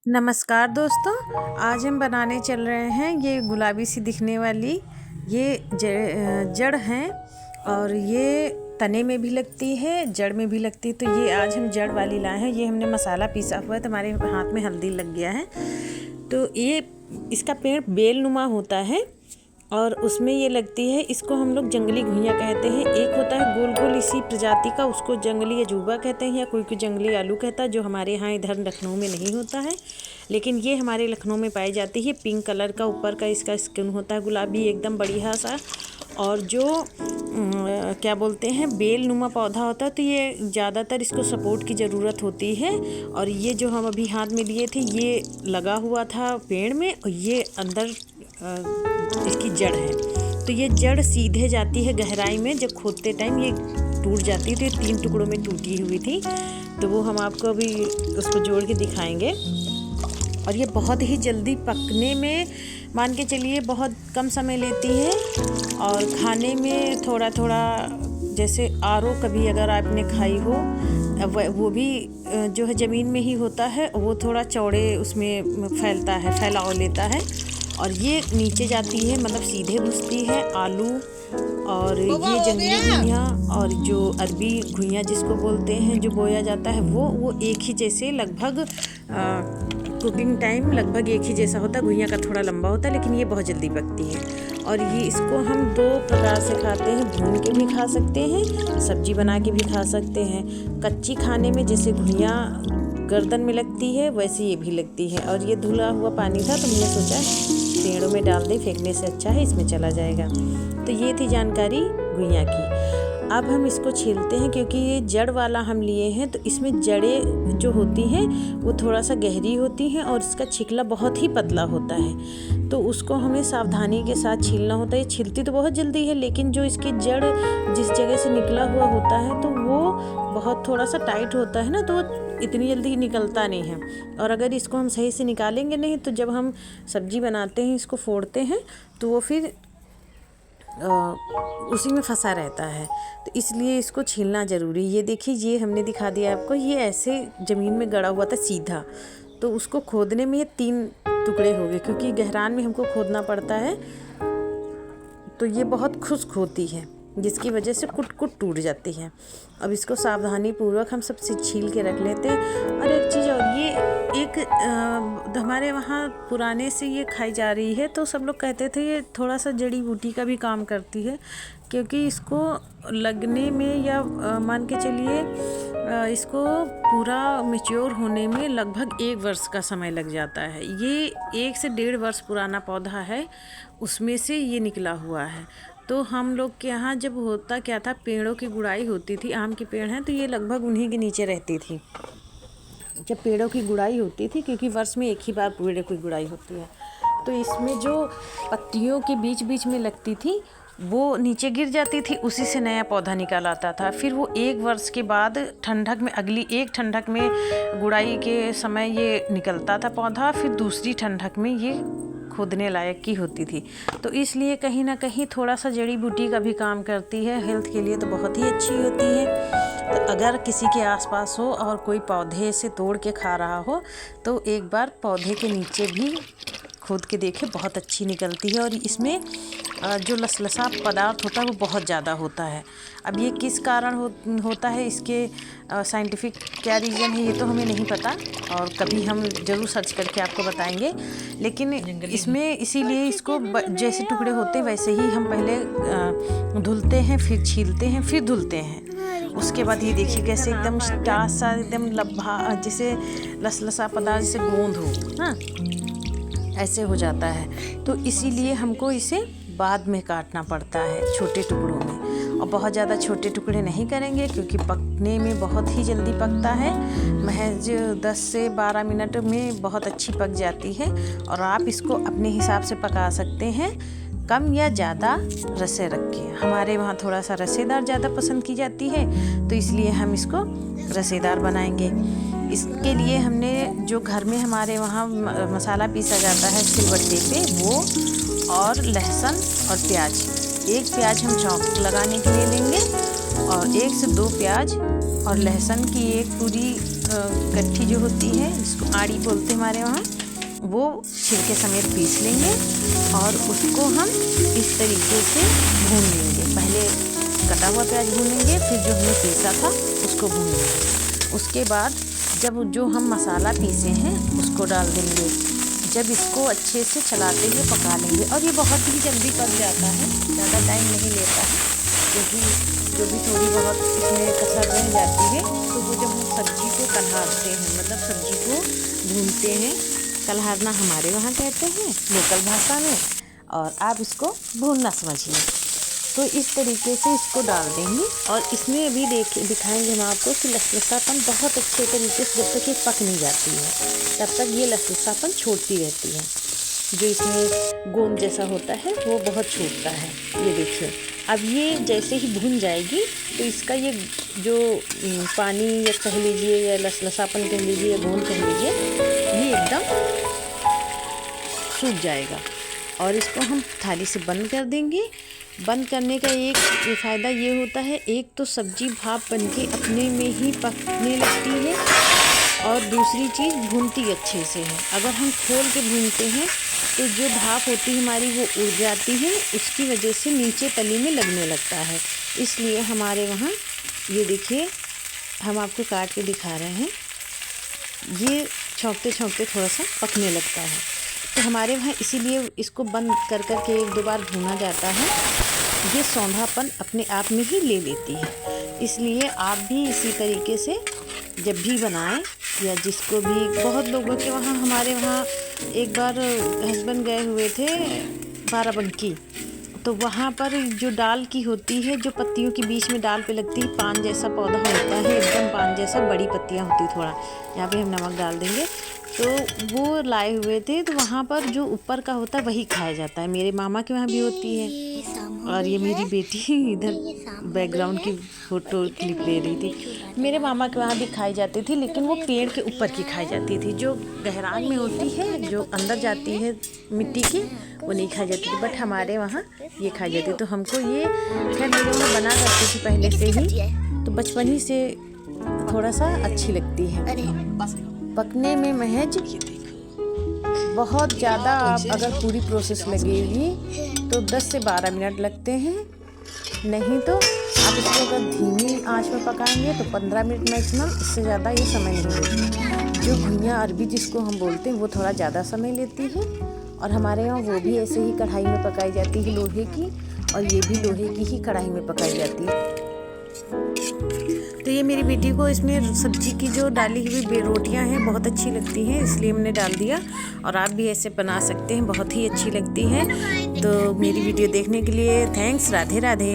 नमस्कार दोस्तों, आज हम बनाने चल रहे हैं ये गुलाबी सी दिखने वाली ये जड़ हैं और ये तने में भी लगती है, जड़ में भी लगती है। तो ये आज हम जड़ वाली लाए हैं। ये हमने मसाला पीसा हुआ है तो हमारे हाथ में हल्दी लग गया है। तो ये इसका पेड़ बेलनुमा होता है और उसमें ये लगती है। इसको हम लोग जंगली घुइयाँ कहते हैं। एक होता है गोल गोल इसी प्रजाति का, उसको जंगली अजूबा कहते हैं या कोई कोई जंगली आलू कहता है, जो हमारे यहाँ इधर लखनऊ में नहीं होता है, लेकिन ये हमारे लखनऊ में पाई जाती है। पिंक कलर का ऊपर का इसका स्किन होता है, गुलाबी एकदम बढ़िया सा। और जो क्या बोलते हैं बेलनुमा पौधा होता है, तो ये ज़्यादातर इसको सपोर्ट की ज़रूरत होती है। और ये जो हम अभी हाथ में लिए थे ये लगा हुआ था पेड़ में और ये अंदर इसकी जड़ है। तो ये जड़ सीधे जाती है गहराई में, जब खोदते टाइम ये टूट जाती थी, 3 टुकड़ों में टूटी हुई थी। तो वो हम आपको अभी उसको जोड़ के दिखाएंगे। और ये बहुत ही जल्दी पकने में मान के चलिए बहुत कम समय लेती है और खाने में थोड़ा थोड़ा, जैसे आरो कभी अगर आपने खाई हो, वो भी जो है ज़मीन में ही होता है, वो थोड़ा चौड़े उसमें फैलता है, फैलाव लेता है। और ये नीचे जाती है, मतलब सीधे घुसती है आलू और ये जंगली घुइयाँ और जो अरबी घुइयाँ जिसको बोलते हैं, जो बोया जाता है, वो एक ही जैसे लगभग कुकिंग टाइम लगभग एक ही जैसा होता है। घुइयाँ का थोड़ा लंबा होता है, लेकिन ये बहुत जल्दी पकती है। और ये इसको हम 2 प्रकार से खाते हैं, भून के भी खा सकते हैं, सब्जी बना के भी खा सकते हैं। कच्ची खाने में जैसे घुइयाँ गर्दन में लगती है वैसे ये भी लगती है। और ये धुला हुआ पानी था तो मैंने सोचा पेड़ों में डाल दे, फेंकने से अच्छा है इसमें चला जाएगा। तो ये थी जानकारी घुइयाँ की। अब हम इसको छीलते हैं, क्योंकि ये जड़ वाला हम लिए हैं तो इसमें जड़ें जो होती हैं वो थोड़ा सा गहरी होती हैं और इसका छिकला बहुत ही पतला होता है। तो उसको हमें सावधानी के साथ छीलना होता है। छिलती तो बहुत जल्दी है, लेकिन जो इसकी जड़ जिस जगह से निकला हुआ होता है तो वो बहुत थोड़ा सा टाइट होता है ना, तो वो इतनी जल्दी निकलता नहीं है। और अगर इसको हम सही से निकालेंगे नहीं तो जब हम सब्जी बनाते हैं, इसको फोड़ते हैं, तो वो फिर उसी में फंसा रहता है। तो इसलिए इसको छीलना ज़रूरी है। ये देखिए, ये हमने दिखा दिया आपको, ये ऐसे ज़मीन में गड़ा हुआ था सीधा। तो उसको खोदने में ये 3 टुकड़े हो गए, क्योंकि गहरान में हमको खोदना पड़ता है। तो ये बहुत खुश्क होती है, जिसकी वजह से कुट कुट टूट जाती है। अब इसको सावधानी पूर्वक हम सब छील के रख लेते हैं। और एक चीज़ और, ये एक हमारे वहाँ पुराने से ये खाई जा रही है, तो सब लोग कहते थे ये थोड़ा सा जड़ी बूटी का भी काम करती है, क्योंकि इसको लगने में या मान के चलिए इसको पूरा मैच्योर होने में लगभग 1 वर्ष का समय लग जाता है। ये 1 से 1.5 वर्ष पुराना पौधा है, उसमें से ये निकला हुआ है। तो हम लोग के यहाँ जब होता क्या था, पेड़ों की गुड़ाई होती थी, आम के पेड़ हैं तो ये लगभग उन्हीं के नीचे रहती थी जब पेड़ों की गुड़ाई होती थी, क्योंकि वर्ष में एक ही बार पेड़ों की गुड़ाई होती है। तो इसमें जो पत्तियों के बीच बीच में लगती थी वो नीचे गिर जाती थी, उसी से नया पौधा निकल आता था। फिर वो 1 वर्ष के बाद ठंडक में, अगली एक ठंडक में गुड़ाई के समय ये निकलता था पौधा, फिर दूसरी ठंडक में ये खोदने लायक की होती थी। तो इसलिए कहीं ना कहीं थोड़ा सा जड़ी बूटी का भी काम करती है, हेल्थ के लिए तो बहुत ही अच्छी होती है। तो अगर किसी के आसपास हो और कोई पौधे से तोड़ के खा रहा हो तो एक बार पौधे के नीचे भी खोद के देखे, बहुत अच्छी निकलती है। और इसमें जो लसलसा पदार्थ होता है वो बहुत ज़्यादा होता है। अब ये किस कारण होता है, इसके साइंटिफिक क्या रीज़न है ये तो हमें नहीं पता, और कभी हम ज़रूर सर्च करके आपको बताएंगे। लेकिन इसमें इसीलिए इसको जैसे टुकड़े होते हैं वैसे ही हम पहले धुलते हैं, फिर छीलते हैं, फिर धुलते हैं। उसके बाद ये देखिए कैसे एकदम स्टार्च सा, एकदम लब्भा, जैसे लसलसा पदार्थ जैसे गोंद हो, हाँ ऐसे हो जाता है। तो इसीलिए हमको इसे बाद में काटना पड़ता है छोटे टुकड़ों में, और बहुत ज़्यादा छोटे टुकड़े नहीं करेंगे क्योंकि पकने में बहुत ही जल्दी पकता है। महज 10 से 12 मिनट में बहुत अच्छी पक जाती है। और आप इसको अपने हिसाब से पका सकते हैं, कम या ज़्यादा रसे रख के। हमारे वहाँ थोड़ा सा रसेदार ज़्यादा पसंद की जाती है, तो इसलिए हम इसको रसेदार बनाएंगे। इसके लिए हमने जो घर में हमारे वहाँ मसाला पीसा जाता है सिलबट्टे पे, वो और लहसुन और प्याज, 1 प्याज हम चौंक लगाने के लिए लेंगे और 1 से 2 प्याज और लहसुन की एक पूरी गट्ठी जो होती है जिसको आड़ी बोलते हैं हमारे वहाँ, वो छिलके समेत पीस लेंगे और उसको हम इस तरीके से भून लेंगे। पहले कटा हुआ प्याज भूनेंगे, फिर जो हमने पीसा था उसको भून लेंगे। उसके बाद जब जो हम मसाला पीसे हैं उसको डाल देंगे। जब इसको अच्छे से चलाते हुए पका लेंगे, और ये बहुत ही जल्दी पक जाता है, ज़्यादा टाइम नहीं लेता है, क्योंकि जो भी थोड़ी बहुत इसमें कसर रह जाती है तो वो जब हम सब्जी को कल्हारते हैं, मतलब सब्जी को भूनते हैं, कल्हारना हमारे वहाँ कहते हैं लोकल भाषा में, और आप इसको भूनना समझिए। तो इस तरीके से इसको डाल देंगे और इसमें अभी दिखाएंगे हम आपको कि लसलसापन बहुत अच्छे तरीके से, जब तक ये पक नहीं जाती है तब तक ये लसलसापन छोड़ती रहती है। जो इसमें गोंद जैसा होता है वो बहुत छूटता है। ये देखिए, अब ये जैसे ही भुन जाएगी तो इसका ये जो पानी या कह लीजिए या लसलसापन कह लीजिए या गोंद कह लीजिए, ये एकदम सूख जाएगा और इसको हम थाली से बंद कर देंगे। बंद करने का एक फ़ायदा ये होता है, एक तो सब्जी भाप बनके अपने में ही पकने लगती है और दूसरी चीज़ भूनती अच्छे से है। अगर हम खोल के भूनते हैं तो जो भाप होती है हमारी वो उड़ जाती है, उसकी वजह से नीचे तली में लगने लगता है। इसलिए हमारे वहाँ ये देखिए, हम आपको काट के दिखा रहे हैं, ये छौंकते छौंकते थोड़ा सा पकने लगता है। तो हमारे वहाँ इसीलिए इसको बंद कर कर के 1-2 बार भूना जाता है। ये सौंधापन अपने आप में ही ले लेती है। इसलिए आप भी इसी तरीके से जब भी बनाएं, या जिसको भी, बहुत लोगों के वहाँ, हमारे वहाँ एक बार हस्बैंड गए हुए थे बाराबंकी, तो वहाँ पर जो डाल की होती है, जो पत्तियों के बीच में डाल पे लगती है, पान जैसा पौधा होता है, एकदम पान जैसा, बड़ी पत्तियाँ होती थोड़ा, यहाँ पे हम नमक डाल देंगे, तो वो लाए हुए थे। तो वहाँ पर जो ऊपर का होता है वही खाया जाता है। मेरे मामा के वहाँ भी होती है। और ये मेरी बेटी इधर बैकग्राउंड की फ़ोटो क्लिप ले रही थी। मेरे मामा के वहाँ भी खाई जाती थी, लेकिन वो पेड़ के ऊपर की खाई जाती थी। जो गहरान में होती है, जो अंदर जाती है मिट्टी की, वो नहीं खाई जाती थी। बट हमारे वहाँ ये खाई जाती। तो हमको ये, खैर मेरे वहाँ बना करती थी पहले से ही, तो बचपन ही से थोड़ा सा अच्छी लगती है। पकने में महज बहुत ज़्यादा, आप अगर पूरी प्रोसेस लगेगी तो 10 से 12 मिनट लगते हैं। नहीं तो आप इसको अगर धीमी आंच में पकाएंगे तो 15 मिनट मैक्सिमम, इससे ज़्यादा ये समय नहीं लेती। जो घुइयाँ अरबी जिसको हम बोलते हैं वो थोड़ा ज़्यादा समय लेती है, और हमारे यहाँ वो भी ऐसे ही कढ़ाई में पकाई जाती है लोहे की, और ये भी लोहे की ही कढ़ाई में पकाई जाती है। तो ये मेरी बेटी को इसमें सब्जी की जो डाली हुई रोटियां हैं बहुत अच्छी लगती हैं, इसलिए हमने डाल दिया। और आप भी ऐसे बना सकते हैं, बहुत ही अच्छी लगती है। तो मेरी वीडियो देखने के लिए थैंक्स। राधे राधे।